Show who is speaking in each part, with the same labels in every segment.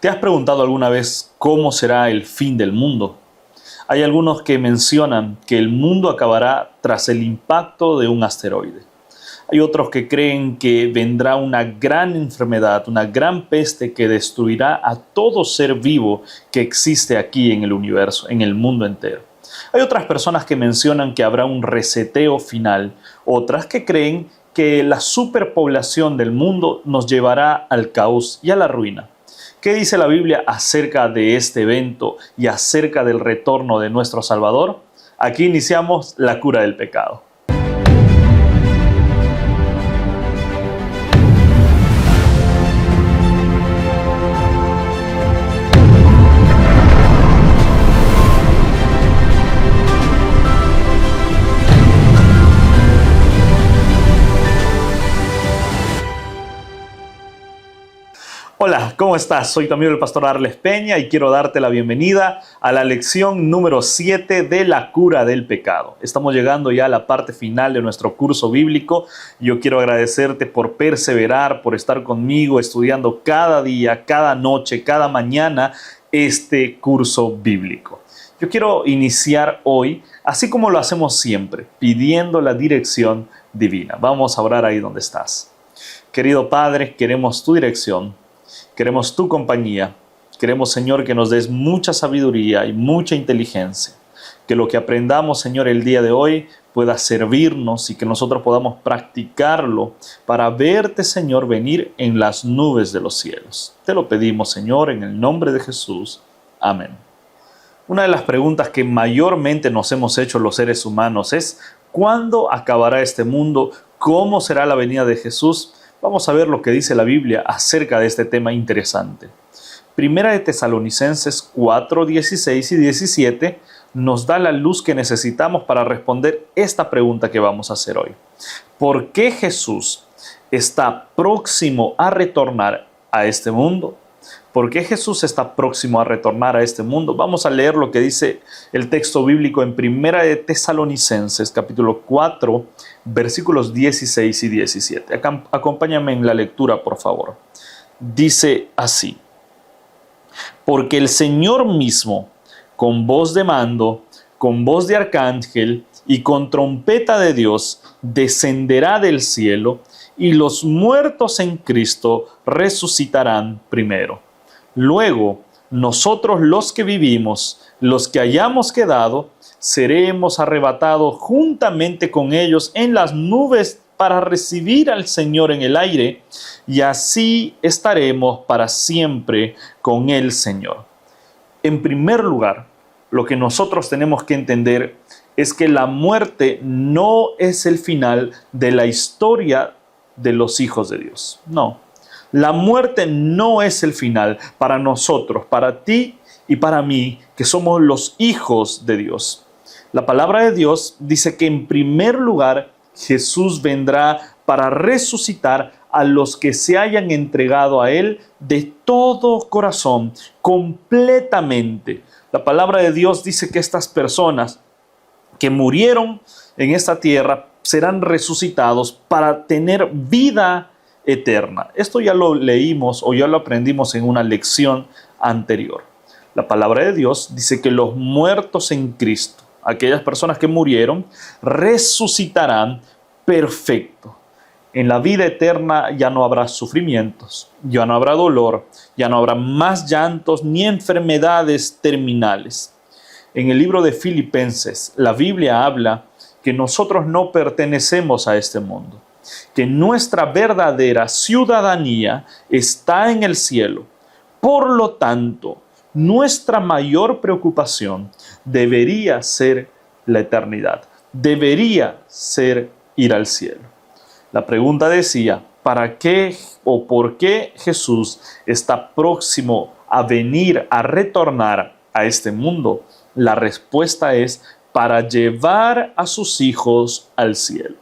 Speaker 1: ¿Te has preguntado alguna vez cómo será el fin del mundo? Hay algunos que mencionan que el mundo acabará tras el impacto de un asteroide. Hay otros que creen que vendrá una gran enfermedad, una gran peste que destruirá a todo ser vivo que existe aquí en el universo, en el mundo entero. Hay otras personas que mencionan que habrá un reseteo final, otras que creen que la superpoblación del mundo nos llevará al caos y a la ruina. ¿Qué dice la Biblia acerca de este evento y acerca del retorno de nuestro Salvador? Aquí iniciamos la cura del pecado. Hola, ¿cómo estás? Soy tu amigo el pastor Arles Peña y quiero darte la bienvenida a la lección número 7 de la cura del pecado. Estamos llegando ya a la parte final de nuestro curso bíblico. Yo quiero agradecerte por perseverar, por estar conmigo estudiando cada día, cada noche, cada mañana este curso bíblico. Yo quiero iniciar hoy, así como lo hacemos siempre, pidiendo la dirección divina. Vamos a orar ahí donde estás. Querido Padre, queremos tu dirección. Queremos tu compañía. Queremos, Señor, que nos des mucha sabiduría y mucha inteligencia. Que lo que aprendamos, Señor, el día de hoy pueda servirnos y que nosotros podamos practicarlo para verte, Señor, venir en las nubes de los cielos. Te lo pedimos, Señor, en el nombre de Jesús. Amén. Una de las preguntas que mayormente nos hemos hecho los seres humanos es: ¿cuándo acabará este mundo? ¿Cómo será la venida de Jesús? Vamos a ver lo que dice la Biblia acerca de este tema interesante. Primera de Tesalonicenses 4, 16 y 17 nos da la luz que necesitamos para responder esta pregunta que vamos a hacer hoy. ¿Por qué Jesús está próximo a retornar a este mundo? ¿Por qué Jesús está próximo a retornar a este mundo? Vamos a leer lo que dice el texto bíblico en Primera de Tesalonicenses, capítulo 4, versículos 16 y 17. Acompáñame en la lectura, por favor. Dice así: porque el Señor mismo, con voz de mando, con voz de arcángel y con trompeta de Dios, descenderá del cielo, y los muertos en Cristo resucitarán primero. Luego, nosotros los que vivimos, los que hayamos quedado, seremos arrebatados juntamente con ellos en las nubes para recibir al Señor en el aire, y así estaremos para siempre con el Señor. En primer lugar, lo que nosotros tenemos que entender es que la muerte no es el final de la historia de los hijos de Dios. No. La muerte no es el final para nosotros, para ti y para mí, que somos los hijos de Dios. La palabra de Dios dice que en primer lugar Jesús vendrá para resucitar a los que se hayan entregado a Él de todo corazón, completamente. La palabra de Dios dice que estas personas que murieron en esta tierra serán resucitados para tener vida eterna. Esto ya lo leímos o ya lo aprendimos en una lección anterior. La palabra de Dios dice que los muertos en Cristo, aquellas personas que murieron, resucitarán perfecto. En la vida eterna ya no habrá sufrimientos, ya no habrá dolor, ya no habrá más llantos ni enfermedades terminales. En el libro de Filipenses, la Biblia habla que nosotros no pertenecemos a este mundo, que nuestra verdadera ciudadanía está en el cielo. Por lo tanto, nuestra mayor preocupación debería ser la eternidad, debería ser ir al cielo. La pregunta decía: ¿para qué o por qué Jesús está próximo a venir, a retornar a este mundo? La respuesta es: para llevar a sus hijos al cielo.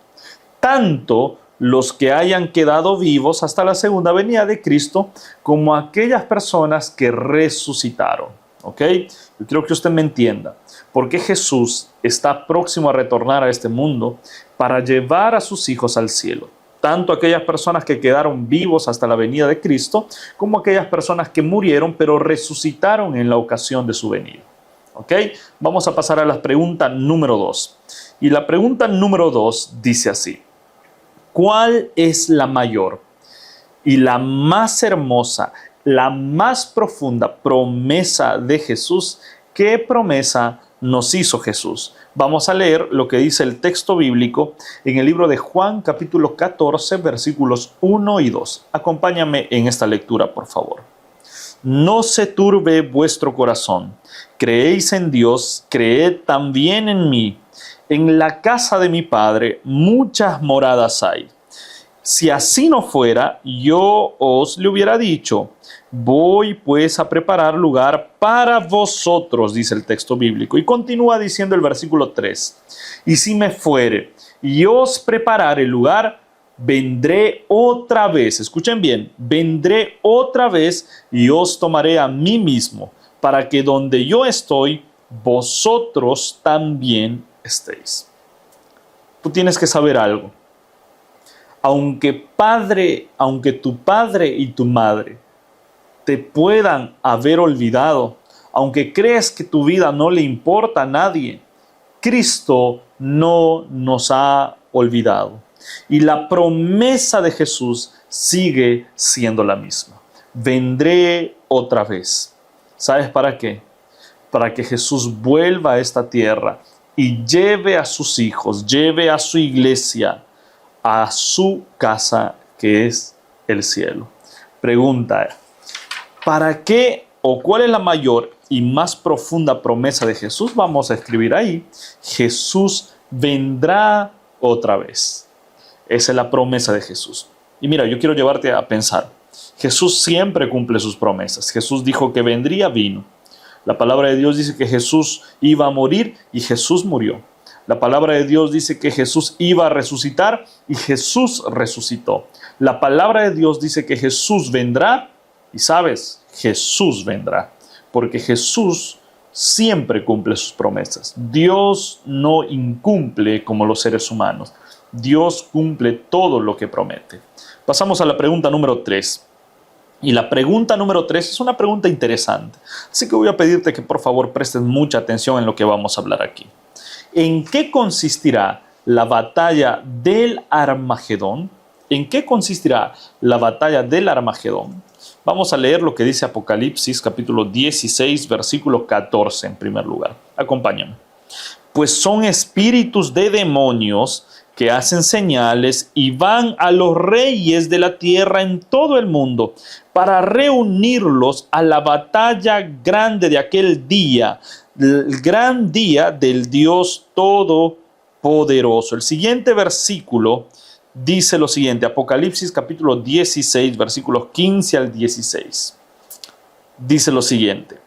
Speaker 1: Tanto los que hayan quedado vivos hasta la segunda venida de Cristo, como aquellas personas que resucitaron. ¿Ok? Yo quiero que usted me entienda. ¿Por qué Jesús está próximo a retornar a este mundo? Para llevar a sus hijos al cielo. tanto aquellas personas que quedaron vivos hasta la venida de Cristo, como aquellas personas que murieron pero resucitaron en la ocasión de su venida. ¿Ok? Vamos a pasar a la pregunta número 2. Y la pregunta número 2 dice así: ¿cuál es la mayor y la más hermosa, la más profunda promesa de Jesús? ¿Qué promesa nos hizo Jesús? Vamos a leer lo que dice el texto bíblico en el libro de Juan, capítulo 14, versículos 1 y 2. Acompáñame en esta lectura, por favor. No se turbe vuestro corazón. Creéis en Dios, creed también en mí. En la casa de mi Padre muchas moradas hay. Si así no fuera, yo os le hubiera dicho: voy pues a preparar lugar para vosotros, dice el texto bíblico. Y continúa diciendo el versículo 3: y si me fuere y os preparare lugar, vendré otra vez. Escuchen bien: vendré otra vez y os tomaré a mí mismo, para que donde yo estoy, vosotros también estéis. Tú tienes que saber algo. Aunque tu padre y tu madre te puedan haber olvidado, aunque crees que tu vida no le importa a nadie, Cristo no nos ha olvidado. Y la promesa de Jesús sigue siendo la misma: vendré otra vez. ¿Sabes para qué? Para que Jesús vuelva a esta tierra y lleve a sus hijos, lleve a su iglesia a su casa, que es el cielo. Pregunta: ¿para qué o cuál es la mayor y más profunda promesa de Jesús? Vamos a escribir ahí: Jesús vendrá otra vez. Esa es la promesa de Jesús. Y mira, yo quiero llevarte a pensar. Jesús siempre cumple sus promesas. Jesús dijo que vendría, vino. La palabra de Dios dice que Jesús iba a morir y Jesús murió. La palabra de Dios dice que Jesús iba a resucitar y Jesús resucitó. La palabra de Dios dice que Jesús vendrá y, ¿sabes? Jesús vendrá, porque Jesús siempre cumple sus promesas. Dios no incumple como los seres humanos. Dios cumple todo lo que promete. Pasamos a la pregunta número 3. Y la pregunta número 3 es una pregunta interesante. Así que voy a pedirte que por favor prestes mucha atención en lo que vamos a hablar aquí. ¿En qué consistirá la batalla del Armagedón? ¿En qué consistirá la batalla del Armagedón? Vamos a leer lo que dice Apocalipsis capítulo 16, versículo 14 en primer lugar. Acompáñame. Pues son espíritus de demonios que hacen señales y van a los reyes de la tierra en todo el mundo para reunirlos a la batalla grande de aquel día, el gran día del Dios Todopoderoso. El siguiente versículo dice lo siguiente: Apocalipsis capítulo 16, versículos 15 al 16. Dice lo siguiente: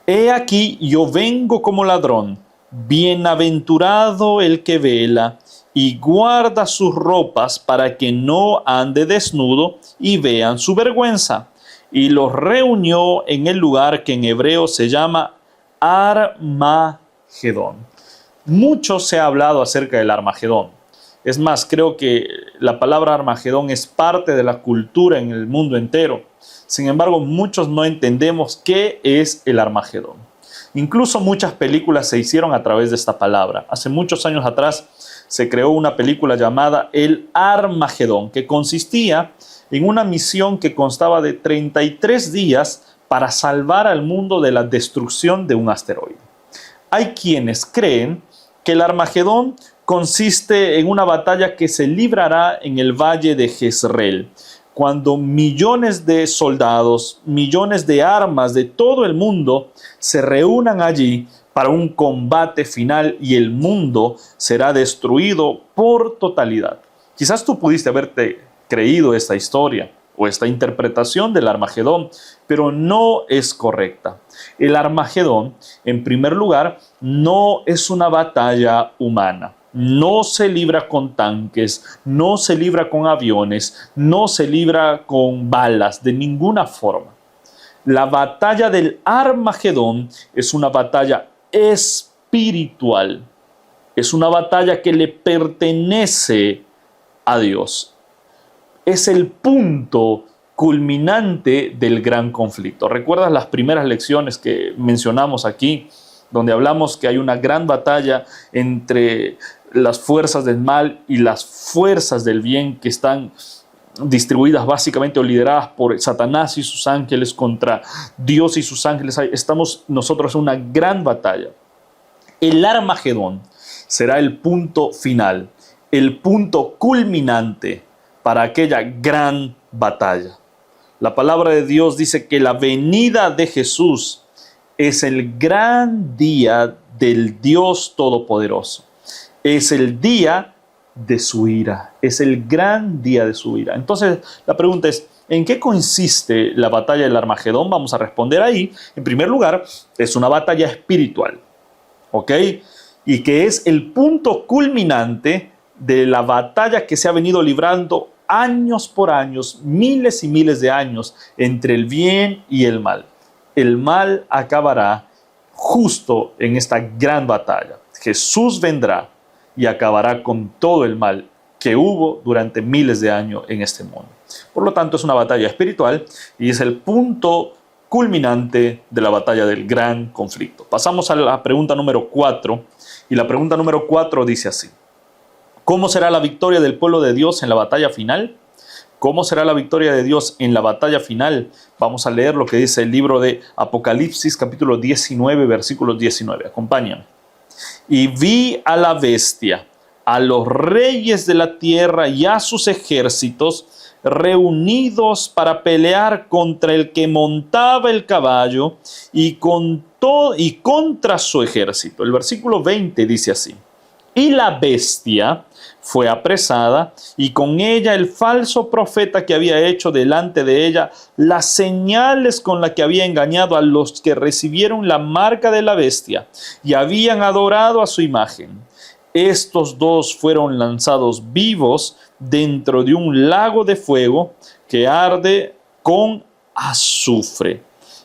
Speaker 1: He aquí yo vengo como ladrón. Bienaventurado el que vela y guarda sus ropas para que no ande desnudo y vean su vergüenza. Y los reunió en el lugar que en hebreo se llama Armagedón. Mucho se ha hablado acerca del Armagedón. Es más, creo que la palabra Armagedón es parte de la cultura en el mundo entero. Sin embargo, muchos no entendemos qué es el Armagedón. Incluso muchas películas se hicieron a través de esta palabra. Hace muchos años atrás se creó una película llamada El Armagedón, que consistía en una misión que constaba de 33 días para salvar al mundo de la destrucción de un asteroide. Hay quienes creen que el Armagedón consiste en una batalla que se librará en el valle de Jezreel, cuando millones de soldados, millones de armas de todo el mundo se reúnan allí para un combate final y el mundo será destruido por totalidad. Quizás tú pudiste haberte creído esta historia o esta interpretación del Armagedón, pero no es correcta. El Armagedón, en primer lugar, no es una batalla humana. No se libra con tanques, no se libra con aviones, no se libra con balas, de ninguna forma. La batalla del Armagedón es una batalla espiritual. Es una batalla que le pertenece a Dios. Es el punto culminante del gran conflicto. ¿Recuerdas las primeras lecciones que mencionamos aquí, donde hablamos que hay una gran batalla entre las fuerzas del mal y las fuerzas del bien que están distribuidas básicamente o lideradas por Satanás y sus ángeles contra Dios y sus ángeles? Estamos nosotros en una gran batalla. El Armagedón será el punto final, el punto culminante para aquella gran batalla. La palabra de Dios dice que la venida de Jesús es el gran día del Dios Todopoderoso. Es el día de su ira. Es el gran día de su ira. Entonces, la pregunta es, ¿en qué consiste la batalla del Armagedón? Vamos a responder ahí. En primer lugar, es una batalla espiritual, ¿ok? Y que es el punto culminante de la batalla que se ha venido librando años por años, miles y miles de años, entre el bien y el mal. El mal acabará justo en esta gran batalla. Jesús vendrá y acabará con todo el mal que hubo durante miles de años en este mundo. Por lo tanto, es una batalla espiritual y es el punto culminante de la batalla del gran conflicto. Pasamos a la pregunta número 4, y la pregunta número 4 dice así: ¿cómo será la victoria del pueblo de Dios en la batalla final? ¿Cómo será la victoria de Dios en la batalla final? Vamos a leer lo que dice el libro de Apocalipsis, capítulo 19, versículo 19. Acompáñame. Y vi a la bestia, a los reyes de la tierra y a sus ejércitos reunidos para pelear contra el que montaba el caballo y contra su ejército. El versículo 20 dice así: y la bestia fue apresada, y con ella el falso profeta que había hecho delante de ella las señales con las que había engañado a los que recibieron la marca de la bestia y habían adorado a su imagen. Estos dos fueron lanzados vivos dentro de un lago de fuego que arde con azufre.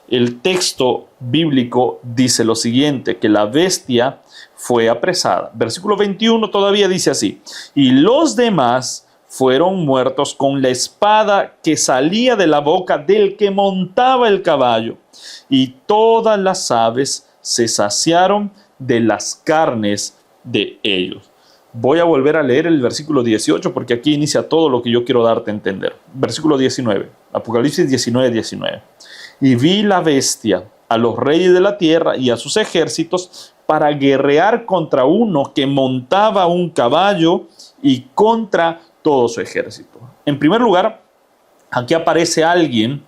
Speaker 1: El texto bíblico dice lo siguiente, que la bestia fue apresada. Versículo 21 todavía dice así: y los demás fueron muertos con la espada que salía de la boca del que montaba el caballo, y todas las aves se saciaron de las carnes de ellos. Voy a volver a leer el versículo 18 porque aquí inicia todo lo que yo quiero darte a entender. Versículo 19, Apocalipsis 19, 19. Y vi la bestia, a los reyes de la tierra y a sus ejércitos para guerrear contra uno que montaba un caballo y contra todo su ejército. En primer lugar, aquí aparece alguien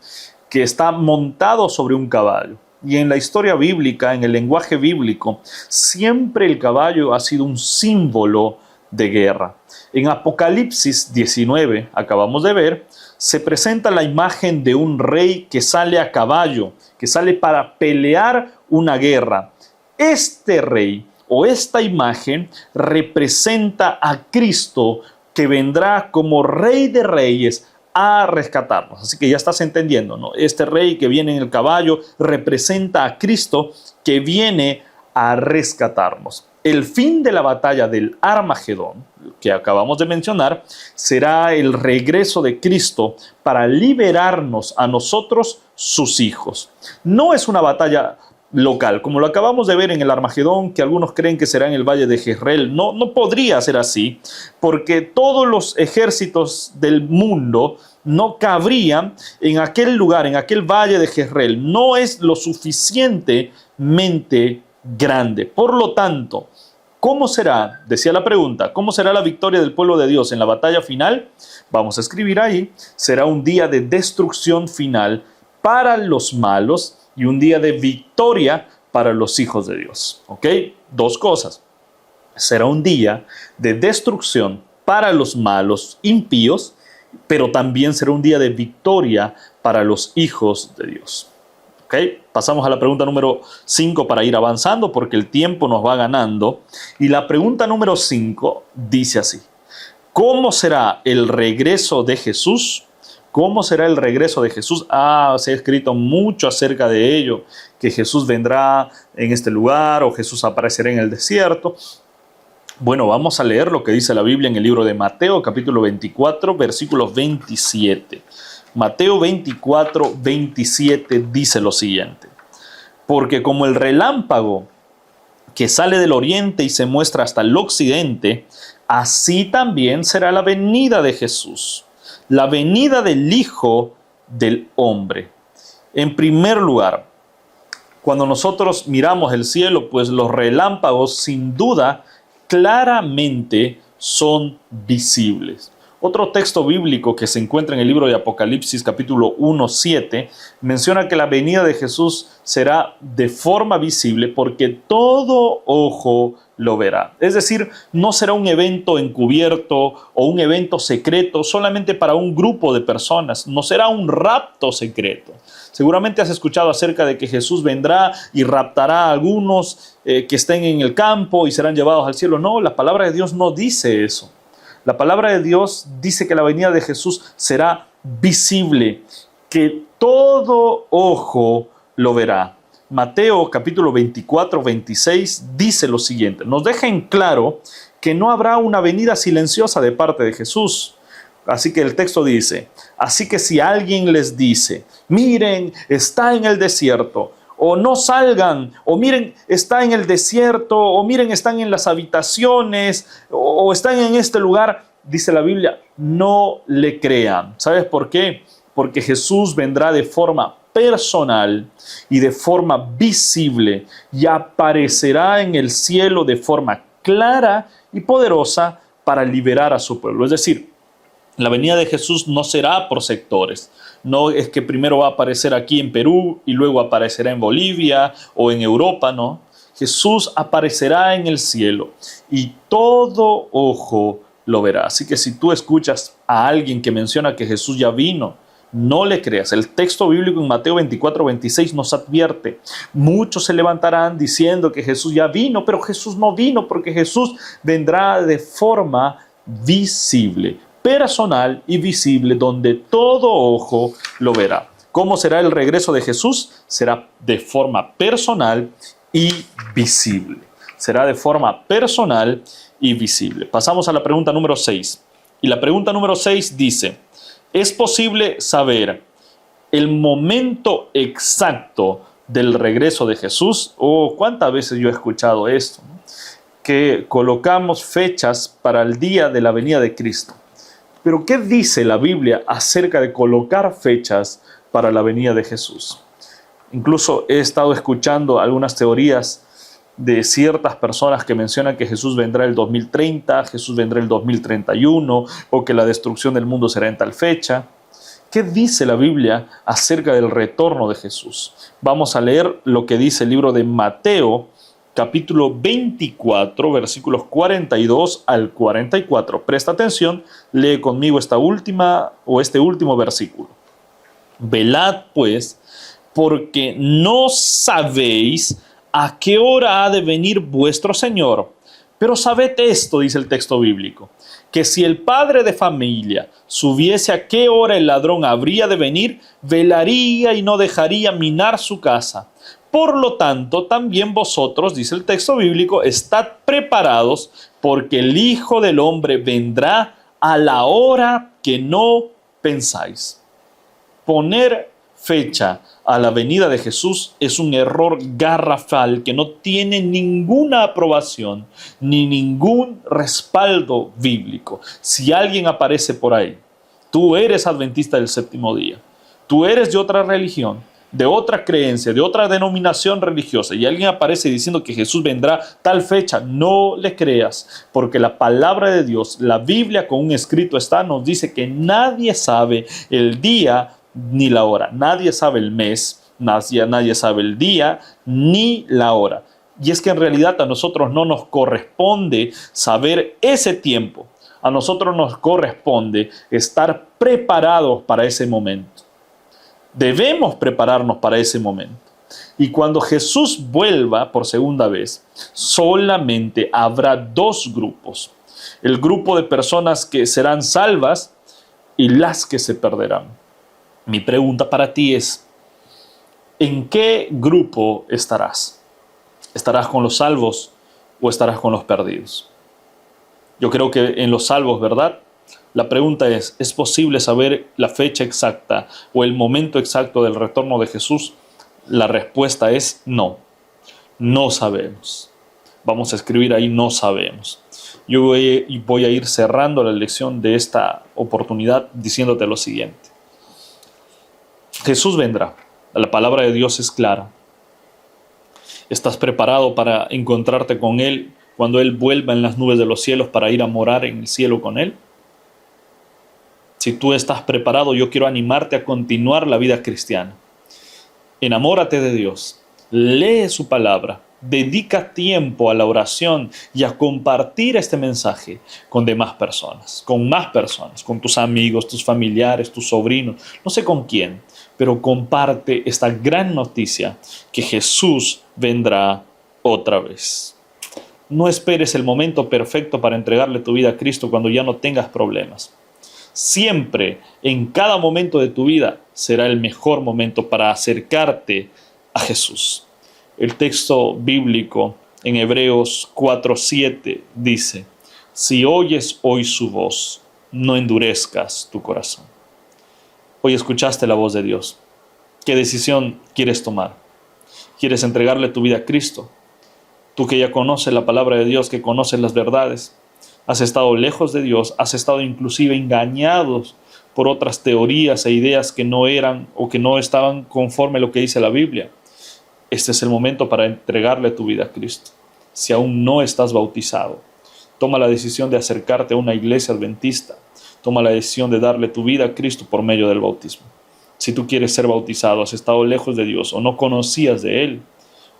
Speaker 1: que está montado sobre un caballo. Y en la historia bíblica, en el lenguaje bíblico, siempre el caballo ha sido un símbolo de guerra. En Apocalipsis 19, acabamos de ver, se presenta la imagen de un rey que sale a caballo, que sale para pelear una guerra. Este rey o esta imagen representa a Cristo, que vendrá como Rey de Reyes a rescatarnos. Así que ya estás entendiendo, ¿no? Este rey que viene en el caballo representa a Cristo, que viene a rescatarnos. El fin de la batalla del Armagedón, que acabamos de mencionar, será el regreso de Cristo para liberarnos a nosotros, sus hijos. No es una batalla local, como lo acabamos de ver en el Armagedón, que algunos creen que será en el valle de Jezreel. No podría ser así, porque todos los ejércitos del mundo no cabrían en aquel lugar, en aquel valle de Jezreel. No es lo suficientemente grande. Por lo tanto, ¿cómo será? Decía la pregunta, ¿cómo será la victoria del pueblo de Dios en la batalla final? Vamos a escribir ahí: será un día de destrucción final para los malos y un día de victoria para los hijos de Dios. ¿Ok? Dos cosas. Será un día de destrucción para los malos impíos, pero también será un día de victoria para los hijos de Dios. ¿Ok? Pasamos a la pregunta número 5 para ir avanzando porque el tiempo nos va ganando. Y la pregunta número 5 dice así: ¿cómo será el regreso de Jesús? ¿Cómo será el regreso de Jesús? Se ha escrito mucho acerca de ello, que Jesús vendrá en este lugar o Jesús aparecerá en el desierto. Bueno, vamos a leer lo que dice la Biblia en el libro de Mateo, capítulo 24, versículos 27. Mateo 24, 27 dice lo siguiente: porque como el relámpago que sale del oriente y se muestra hasta el occidente, así también será la venida de Jesús, la venida del Hijo del Hombre. En primer lugar, cuando nosotros miramos el cielo, pues los relámpagos sin duda claramente son visibles. Otro texto bíblico que se encuentra en el libro de Apocalipsis capítulo 1:7 menciona que la venida de Jesús será de forma visible porque todo ojo lo verá. Es decir, no será un evento encubierto o un evento secreto solamente para un grupo de personas, no será un rapto secreto. Seguramente has escuchado acerca de que Jesús vendrá y raptará a algunos que estén en el campo y serán llevados al cielo. No, la palabra de Dios no dice eso. La palabra de Dios dice que la venida de Jesús será visible, que todo ojo lo verá. Mateo capítulo 24, 26 dice lo siguiente. Nos deja en claro que no habrá una venida silenciosa de parte de Jesús. Así que el texto dice: así que si alguien les dice, miren, está en el desierto, o no salgan, o miren, está en el desierto, o miren, están en las habitaciones, o están en este lugar, dice la Biblia, no le crean. ¿Sabes por qué? Porque Jesús vendrá de forma personal y de forma visible y aparecerá en el cielo de forma clara y poderosa para liberar a su pueblo. Es decir, la venida de Jesús no será por sectores. No es que primero va a aparecer aquí en Perú y luego aparecerá en Bolivia o en Europa, no. Jesús aparecerá en el cielo y todo ojo lo verá. Así que si tú escuchas a alguien que menciona que Jesús ya vino, no le creas. El texto bíblico en Mateo 24, 26 nos advierte: muchos se levantarán diciendo que Jesús ya vino, pero Jesús no vino, porque Jesús vendrá de forma visible, personal y visible, donde todo ojo lo verá. ¿Cómo será el regreso de Jesús? Será de forma personal y visible. Será de forma personal y visible. Pasamos a la pregunta número 6. Y la pregunta número 6 dice: ¿es posible saber el momento exacto del regreso de Jesús? ¿Cuántas veces yo he escuchado esto, ¿no? Que colocamos fechas para el día de la venida de Cristo. Pero ¿qué dice la Biblia acerca de colocar fechas para la venida de Jesús? Incluso he estado escuchando algunas teorías de ciertas personas que mencionan que Jesús vendrá el 2030, Jesús vendrá el 2031, o que la destrucción del mundo será en tal fecha. ¿Qué dice la Biblia acerca del retorno de Jesús? Vamos a leer lo que dice el libro de Mateo, capítulo 24, versículos 42 al 44. Presta atención, lee conmigo este último versículo. Velad pues, porque no sabéis a qué hora ha de venir vuestro Señor. Pero sabed esto, dice el texto bíblico, que si el padre de familia supiese a qué hora el ladrón habría de venir, velaría y no dejaría minar su casa. Por lo tanto, también vosotros, dice el texto bíblico, estad preparados, porque el Hijo del Hombre vendrá a la hora que no pensáis. Poner fecha a la venida de Jesús es un error garrafal que no tiene ninguna aprobación ni ningún respaldo bíblico. Si alguien aparece por ahí, tú eres adventista del séptimo día, tú eres de otra religión, de otra creencia, de otra denominación religiosa, y alguien aparece diciendo que Jesús vendrá tal fecha, no le creas, porque la palabra de Dios, la Biblia con un escrito está, nos dice que nadie sabe el día ni la hora, nadie sabe el mes, nadie sabe el día ni la hora. Y es que en realidad a nosotros no nos corresponde saber ese tiempo, a nosotros nos corresponde estar preparados para ese momento. Debemos prepararnos para ese momento. Y cuando Jesús vuelva por segunda vez, solamente habrá dos grupos: el grupo de personas que serán salvas y las que se perderán. Mi pregunta para ti es: ¿en qué grupo estarás? ¿Estarás con los salvos o estarás con los perdidos? Yo creo que en los salvos, ¿verdad? La pregunta ¿es posible saber la fecha exacta o el momento exacto del retorno de Jesús? La respuesta es no. No sabemos. Vamos a escribir ahí no sabemos. Yo voy a ir cerrando la lección de esta oportunidad diciéndote lo siguiente. Jesús vendrá. La palabra de Dios es clara. ¿Estás preparado para encontrarte con Él cuando Él vuelva en las nubes de los cielos para ir a morar en el cielo con Él? Si tú estás preparado, yo quiero animarte a continuar la vida cristiana. Enamórate de Dios, lee su palabra, dedica tiempo a la oración y a compartir este mensaje con demás personas, con más personas, con tus amigos, tus familiares, tus sobrinos, no sé con quién, pero comparte esta gran noticia que Jesús vendrá otra vez. No esperes el momento perfecto para entregarle tu vida a Cristo cuando ya no tengas problemas. Siempre, en cada momento de tu vida, será el mejor momento para acercarte a Jesús. El texto bíblico en Hebreos 4:7 dice: si oyes hoy su voz, no endurezcas tu corazón. Hoy escuchaste la voz de Dios. ¿Qué decisión quieres tomar? ¿Quieres entregarle tu vida a Cristo? Tú que ya conoces la palabra de Dios, que conoces las verdades, has estado lejos de Dios, has estado inclusive engañados por otras teorías e ideas que no eran o que no estaban conforme a lo que dice la Biblia. Este es el momento para entregarle tu vida a Cristo. Si aún no estás bautizado, toma la decisión de acercarte a una iglesia adventista. Toma la decisión de darle tu vida a Cristo por medio del bautismo. Si tú quieres ser bautizado, has estado lejos de Dios o no conocías de Él,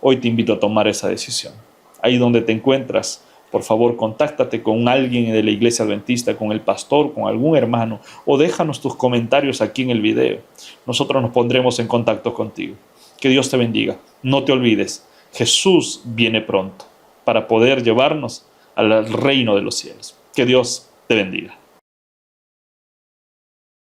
Speaker 1: hoy te invito a tomar esa decisión. Ahí donde te encuentras, por favor, contáctate con alguien de la iglesia adventista, con el pastor, con algún hermano, o déjanos tus comentarios aquí en el video. Nosotros nos pondremos en contacto contigo. Que Dios te bendiga. No te olvides, Jesús viene pronto para poder llevarnos al reino de los cielos. Que Dios te bendiga.